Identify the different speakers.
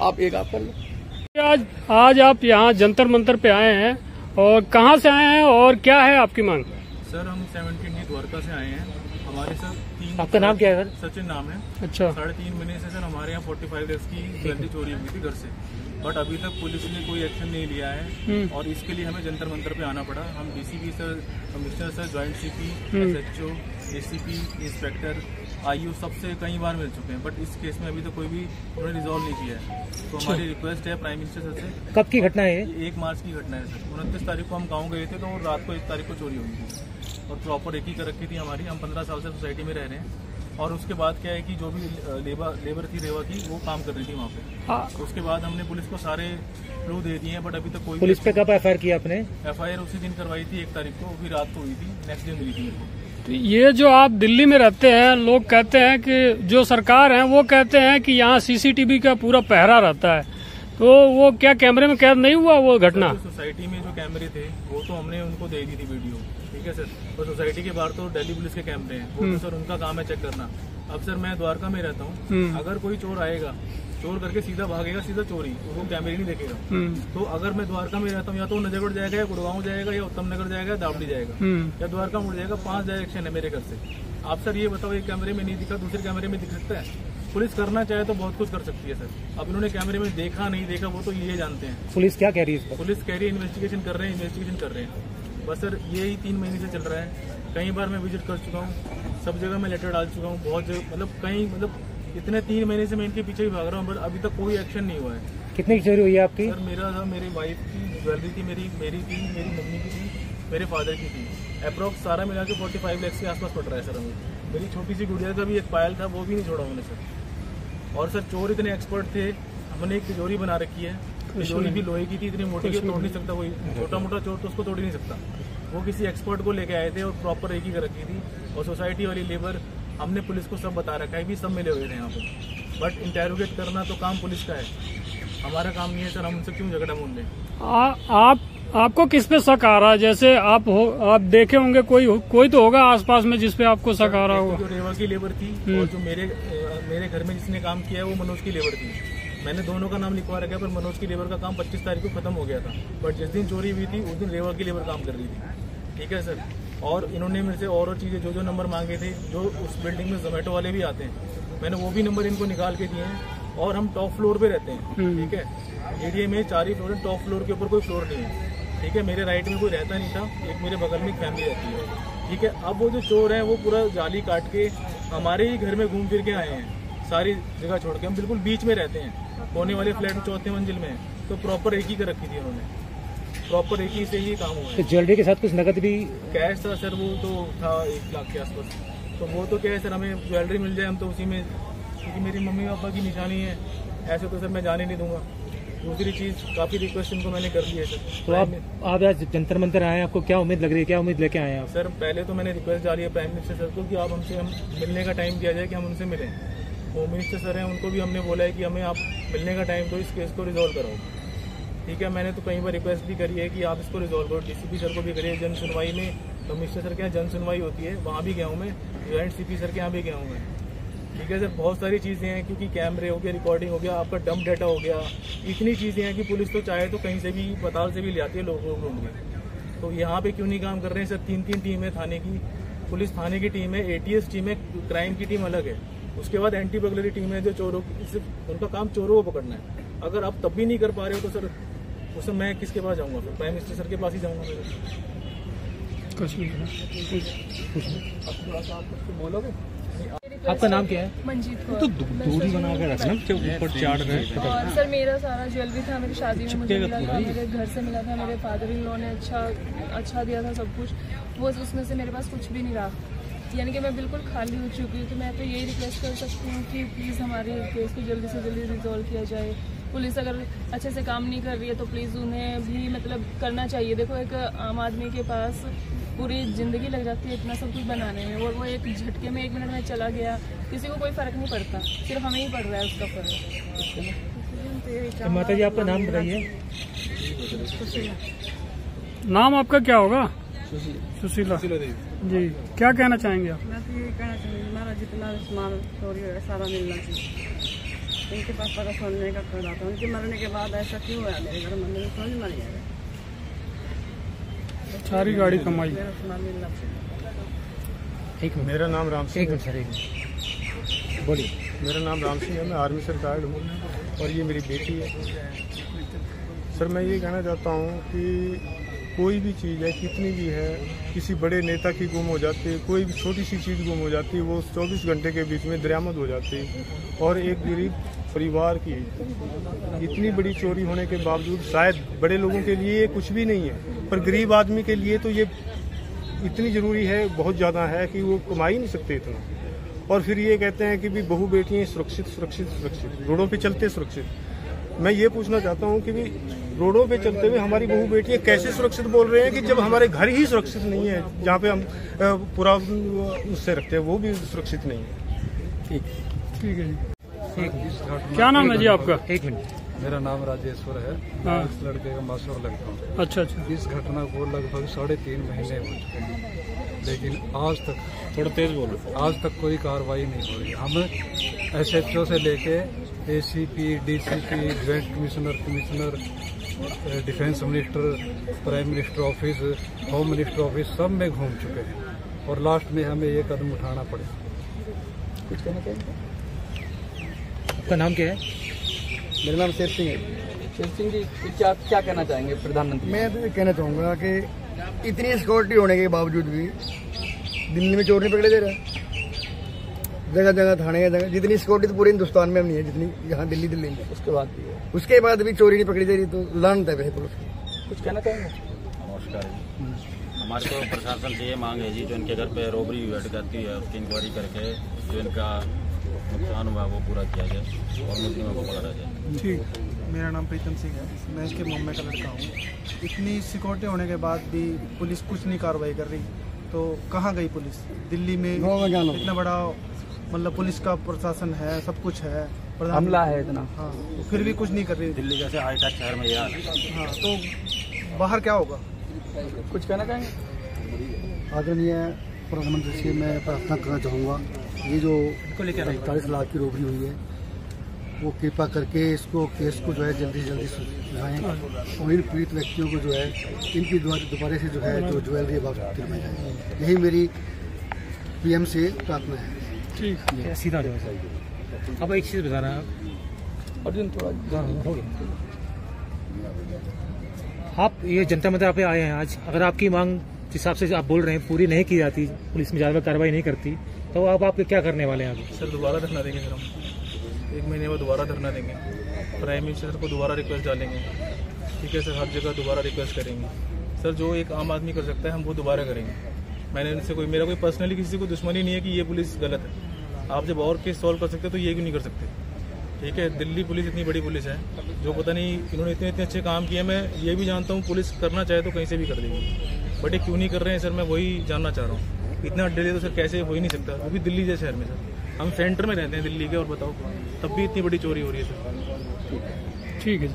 Speaker 1: आप एक आप कर लो।
Speaker 2: आज आप यहाँ जंतर मंतर पे आए हैं और कहाँ से आए हैं और क्या है आपकी मांग?
Speaker 3: सर हम 17 द्वारका से आए हैं। हमारे सर 3।
Speaker 2: आपका नाम क्या है सर?
Speaker 3: सचिन नाम है।
Speaker 2: अच्छा।
Speaker 3: 3.5 महीने से सर हमारे यहाँ 45 लाख की ज्वेलरी चोरी हुई थी घर से, बट अभी तक पुलिस ने कोई एक्शन नहीं लिया है और इसके लिए हमें जंतर मंतर पे आना पड़ा। हम DCP sir, commissioner sir, joint CP, SHO, ACP, inspector, IO सबसे कई बार मिल चुके हैं, बट इस केस में अभी तक कोई भी उन्होंने रिजॉल्व नहीं किया है। तो हमारी रिक्वेस्ट है प्राइम मिनिस्टर सर से।
Speaker 2: कब की घटना है?
Speaker 3: 1 मार्च की घटना है सर। 29 तारीख को हम गाँव गए थे तो रात को 1 तारीख को चोरी हुई थी और प्रॉपर एक ही कर रखी थी हमारी। हम 15 साल से सोसाइटी में रह रहे हैं और उसके बाद क्या है कि जो भी लेबर थी रेवा की वो काम कर रही थी वहाँ पे। तो उसके बाद हमने पुलिस को सारे क्लू दे दिए हैं, बट अभी तक कोई
Speaker 2: पुलिस पे कब एफआईआर किया आपने?
Speaker 3: एफआईआर उसी दिन करवाई थी 1 तारीख को, फिर रात को हुई थी, नेक्स्ट दिन मिली थी मेरे को।
Speaker 2: तो ये जो आप दिल्ली में रहते हैं, लोग कहते हैं कि जो सरकार है वो कहते हैं कि यहाँ सीसीटीवी का पूरा पहरा रहता है, तो वो क्या कैमरे में कैद नहीं हुआ वो घटना?
Speaker 3: सोसाइटी में जो कैमरे थे वो तो हमने उनको दे दी थी वीडियो, ठीक है सर। और सोसाइटी के बाहर तो दिल्ली पुलिस के कैमरे हैं, वो तो सर उनका काम है चेक करना। अब सर मैं द्वारका में रहता हूँ, अगर कोई चोर आएगा, चोर करके सीधा भागेगा, सीधा चोरी, वो कैमरे नहीं देखेगा। तो अगर मैं द्वारका में रहता हूँ, या तो नजरगढ़ जाएगा, या गुड़गांव जाएगा, या उत्तम नगर जाएगा, दावड़ी जाएगा, या द्वारका मुड़ जाएगा। 5 डायरेक्शन है मेरे घर से। आप सर ये बताओ, एक कैमरे में नहीं दिखा, दूसरे कैमरे में दिख सकता है? पुलिस करना चाहे तो बहुत कुछ कर सकती है सर। अब इन्होंने कैमरे में देखा नहीं देखा वो तो ये जानते हैं।
Speaker 2: पुलिस क्या कह रही है?
Speaker 3: पुलिस कह रही है इन्वेस्टिगेशन कर रहे हैं। बस सर यही 3 महीने से चल रहा है। कई बार मैं विजिट कर चुका हूँ, सब जगह मैं लेटर डाल चुका हूँ, बहुत जगह, मतलब इतने 3 महीने से मैं इनके पीछे ही भाग रहा हूँ, बट अभी तक कोई एक्शन नहीं हुआ है।
Speaker 2: कितनी चोरी हुई है आपकी?
Speaker 3: सर मेरा था, मेरी वाइफ की ज्वेलरी थी, मेरी थी, मेरी मम्मी की थी, मेरे फादर की थी। अप्रॉक्स सारा मिला के 45 लाख के आसपास पड़ रहा है सर हमें। मेरी छोटी सी गुड़िया का भी एक पायल था, वो भी नहीं छोड़ा उन्होंने सर। और सर चोर इतने एक्सपर्ट थे, हमने एक तिजोरी बना रखी है, तिजोरी भी लोहे की थी, इतनी मोटी की तोड़ नहीं सकता कोई, छोटा मोटा चोर तो उसको तोड़ ही नहीं सकता। वो किसी एक्सपर्ट को लेके आए थे और प्रॉपर एक ही कर रखी थी। और सोसाइटी वाली लेबर, हमने पुलिस को सब बता रखा है, भी सब मिले हुए थे यहाँ पे, बट इंटेरोगेट करना तो काम पुलिस का है, हमारा काम नहीं है सर। हम उनसे क्यों झगड़ा बोल लें?
Speaker 2: आपको किस पे शक आ रहा है? जैसे आप देखे होंगे, कोई तो होगा आसपास में जिसपे आपको शक आ रहा होगा।
Speaker 3: जो रेवा की लेबर थी और जो मेरे घर में जिसने काम किया है वो मनोज की लेबर थी। मैंने दोनों का नाम लिखवा रखा है, पर मनोज की लेबर का काम 25 तारीख को खत्म हो गया था, बट जिस दिन चोरी हुई थी उस दिन रेवा की लेबर काम कर रही थी, ठीक है सर। और इन्होंने मेरे से और चीजें जो नंबर मांगे थे, जो उस बिल्डिंग में जोमेटो वाले भी आते हैं, मैंने वो भी नंबर इनको निकाल के दिए हैं। और हम टॉप फ्लोर पे रहते हैं, ठीक है, एरिया में 4 ही फ्लोर है, टॉप फ्लोर के ऊपर कोई फ्लोर नहीं है, ठीक है। मेरे राइट में कोई रहता नहीं था, एक मेरे बगल में फैमिली रहती है, ठीक है। अब वो जो चोर है वो पूरा जाली काट के हमारे ही घर में घूम फिर के आए हैं, सारी जगह छोड़ के। हम बिल्कुल बीच में रहते हैं, कोने वाले फ्लैट में 4थे मंजिल में है, तो प्रॉपर एक ही कर रखी थी उन्होंने, प्रॉपर एक ही से ही काम हुआ है।
Speaker 2: तो ज्वेलरी के साथ कुछ नकद भी? कैश
Speaker 3: था सर, वो तो था 1 लाख के आसपास। तो वो तो क्या है सर, हमें ज्वेलरी मिल जाए हम तो उसी में, क्योंकि मेरी मम्मी पापा की निशानी है, ऐसे तो सर मैं जाने नहीं दूंगा। दूसरी चीज, काफी रिक्वेस्ट इनको मैंने कर ली है सर।
Speaker 2: तो आप आज जंतर मंतर आए, आपको क्या उम्मीद लग रही है, क्या उम्मीद लेके आए हैं?
Speaker 3: सर पहले तो मैंने रिक्वेस्ट डाली है प्राइम मिनिस्टर सर को कि आप हमसे मिलने का टाइम दिया जाए कि हम उनसे मिलें। होम मिनिस्टर सर हैं, उनको भी हमने बोला है कि हमें आप मिलने का टाइम दो, इस केस को रिजॉल्व कराओ, ठीक है। मैंने तो कई बार रिक्वेस्ट भी करी है कि आप इसको रिजॉल्व करो। डीसीपी सर को भी करिए, जन सुनवाई में कमिश्नर सर के यहाँ जन सुनवाई होती है, वहाँ भी गया हूँ मैं, ज्वाइंट सीपी सर के यहाँ भी गया हूँ मैं, ठीक है सर। बहुत सारी चीज़ें हैं, क्योंकि कैमरे हो गया, रिकॉर्डिंग हो गया, आपका डंप डाटा हो गया, इतनी चीज़ें हैं कि पुलिस तो चाहे तो कहीं से भी, पताल से भी ले आती है लोगों को ढूंढ के। तो यहाँ पे क्यों नहीं काम कर रहे हैं सर? 3 टीम है थाने की, पुलिस थाने की टीम है, ATS टीम है, क्राइम की टीम अलग है, उसके बाद एंटी बर्गलरी टीम है, जो चोरों, उनका काम चोरों को पकड़ना है। अगर आप तब भी नहीं कर पा रहे हो तो सर उस समय मैं किसके पास जाऊँगा? फिर प्राइम मिनिस्टर सर के पास ही जाऊँगा मैं।
Speaker 1: बोलोगे?
Speaker 4: आपका नाम क्या है?
Speaker 5: मंजीत कौर।
Speaker 4: तो दूरी बना कर रखना, ऊपर चढ़ रहे।
Speaker 5: और सर मेरा सारा ज्वेलरी था, मेरी शादी में मुझे मिला था, मेरे घर से मिला था, मेरे फादर इन लॉ ने अच्छा दिया था सब कुछ, वो उसमें से मेरे पास कुछ भी नहीं रहा, यानी कि मैं बिल्कुल खाली हो चुकी हूँ। तो मैं तो यही रिक्वेस्ट कर सकती हूँ कि प्लीज़ हमारे केस को जल्दी से जल्दी रिजॉल्व किया जाए। पुलिस अगर अच्छे से काम नहीं कर रही है तो प्लीज़ उन्हें भी मतलब करना चाहिए। देखो, एक आम आदमी के पास पूरी ज़िंदगी लग जाती है इतना सब कुछ बनाने में, और वो एक झटके में 1 मिनट में चला गया, किसी को कोई फ़र्क नहीं पड़ता, सिर्फ हमें ही पड़ रहा है उसका फ़र्क।
Speaker 2: माता जी आपका नाम बताइए। नाम आपका क्या होगा? सुशीला जी। क्या कहना चाहेंगे आप?
Speaker 6: मैं तो ये कहना चाहूँगी, हमारा जितना सामान चोरी है सारा मिलना चाहिए। उनके पास पता सुनने का कर रहा था। उनके मरने के बाद ऐसा क्यों हुआ मेरे घर में, मुझे समझ में नहीं आया।
Speaker 2: सारी गाड़ी कमाई।
Speaker 3: मेरा नाम राम सिंह है।
Speaker 4: सर बोलिए।
Speaker 3: मेरा नाम राम सिंह है, मैं आर्मी से रिटायर्ड हूँ और ये मेरी बेटी है। सर मैं ये कहना चाहता हूँ कि कोई भी चीज़ है, कितनी भी है, किसी बड़े नेता की गुम हो जाती है, कोई भी छोटी सी चीज़ गुम हो जाती है, वो 24 घंटे के बीच में दरियामद हो जाती है। और एक गरीब परिवार की इतनी बड़ी चोरी होने के बावजूद, शायद बड़े लोगों के लिए ये कुछ भी नहीं है, पर गरीब आदमी के लिए तो ये इतनी ज़रूरी है, बहुत ज़्यादा है कि वो कमा ही नहीं सकते इतना। और फिर ये कहते हैं कि भी बहू बेटियाँ सुरक्षित सुरक्षित सुरक्षित, रोडों पे चलते सुरक्षित। मैं ये पूछना चाहता हूँ कि भी रोडों पे चलते हुए हमारी बहू बेटियाँ कैसे सुरक्षित बोल रहे हैं कि जब हमारे घर ही सुरक्षित नहीं है, जहाँ पे हम पूरा उससे रखते हैं वो भी सुरक्षित नहीं है।
Speaker 2: ठीक है जी। क्या नाम है जी आपका?
Speaker 4: 1 मिनट।
Speaker 7: मेरा नाम राजेश्वर है।
Speaker 2: हाँ।
Speaker 7: इस लड़के का मास्टर लगता हूँ।
Speaker 2: अच्छा अच्छा।
Speaker 7: इस घटना को लगभग 3.5 महीने हो चुके हैं, लेकिन आज तक,
Speaker 4: थोड़ा तेज बोलो,
Speaker 7: आज तक कोई कार्रवाई नहीं हो रही। हम SHO से लेके ACP, DCP, joint commissioner, defence minister, prime minister office, home minister office सब में घूम चुके हैं और लास्ट में हमें ये कदम उठाना पड़े।
Speaker 3: कुछ कहना चाहिए?
Speaker 4: आपका नाम क्या है?
Speaker 8: मेरा नाम शेर सिंह है।
Speaker 9: शेर सिंह जी, क्या कहना चाहेंगे प्रधानमंत्री?
Speaker 8: मैं तो ये कहना चाहूँगा कि इतनी सिक्योरिटी होने के बावजूद भी दिल्ली में चोर नहीं पकड़े दे रहा। जगह जगह थाने का जगह, जितनी सिक्योरिटी तो पूरे हिंदुस्तान में नहीं है जितनी यहाँ दिल्ली में। उसके बाद भी चोरी नहीं पकड़ी दे रही, तो लानत है पुलिस की।
Speaker 9: कुछ कहना चाहेंगे?
Speaker 10: नमस्कार जी। हमारे को प्रशासन से ये मांग है जी, जो इनके घर पे रॉबरी घट जाती है उसकी इंक्वायरी करके जो इनका नुकसान हुआ वो पूरा किया जाए और मुजरिमों को पकड़ा जाए।
Speaker 11: ठीक। मेरा नाम प्रीतम सिंह है, मैं इसके मम्मी का लड़का हूँ। इतनी सिक्योरिटी होने के बाद भी पुलिस कुछ नहीं कार्रवाई कर रही, तो कहाँ गई पुलिस? दिल्ली में इतना बड़ा मतलब पुलिस का प्रशासन है, सब कुछ है,
Speaker 9: हमला है इतना,
Speaker 11: हाँ, तो फिर भी कुछ नहीं कर रही।
Speaker 10: दिल्ली जैसे हाईटेक शहर में यार,
Speaker 11: हाँ, तो बाहर क्या होगा?
Speaker 9: कुछ कहना चाहेंगे?
Speaker 8: आदरणीय प्रधानमंत्री से मैं प्रार्थना करना चाहूँगा, ये जो 45 लाख की रॉबरी हुई है, वो कृपा करके इसको केस को जो है जल्दी से जल्दी सुलझाएं और इन पीड़ित व्यक्तियों को जो है इनकी दोबारा से जो है जो ज्वेलरी वापस दिलवाई जाए। यही मेरी PM से प्रार्थना है।
Speaker 2: ठीक
Speaker 4: है। सीधा जो है। अब एक चीज़ बताना
Speaker 9: अर्जुन, थोड़ा
Speaker 4: हो गया। आप ये जनता मंदिर पे आए हैं आज, अगर आपकी मांग जिस हिसाब से आप बोल रहे हैं पूरी नहीं की जाती, पुलिस में ज़्यादा कार्रवाई नहीं करती, तो आप क्या करने वाले हैं आगे?
Speaker 3: सर दोबारा धरना देंगे सर, हम 1 महीने में दोबारा धरना देंगे, प्राइम मिनिस्टर को दोबारा रिक्वेस्ट डालेंगे। ठीक है सर, हर जगह दोबारा रिक्वेस्ट करेंगे सर। जो एक आम आदमी कर सकता है हम वो दोबारा करेंगे। मैंने इनसे मेरा कोई पर्सनली किसी को दुश्मनी नहीं है कि ये पुलिस गलत है। आप जब और केस सॉल्व कर सकते तो ये क्यों नहीं कर सकते? ठीक है, दिल्ली पुलिस इतनी बड़ी पुलिस है, जो पता नहीं इन्होंने इतने अच्छे काम किए। मैं ये भी जानता हूँ पुलिस करना चाहे तो कहीं से भी कर देगी, बट ये क्यों नहीं कर रहे हैं सर? मैं वही जानना चाह रहा हूँ। इतना डिले तो सर कैसे हो ही नहीं सकता, वो भी दिल्ली जैसे शहर में सर। हम सेंटर में रहते हैं दिल्ली के, और बताओ तब भी इतनी बड़ी चोरी हो रही है सर।
Speaker 2: ठीक है।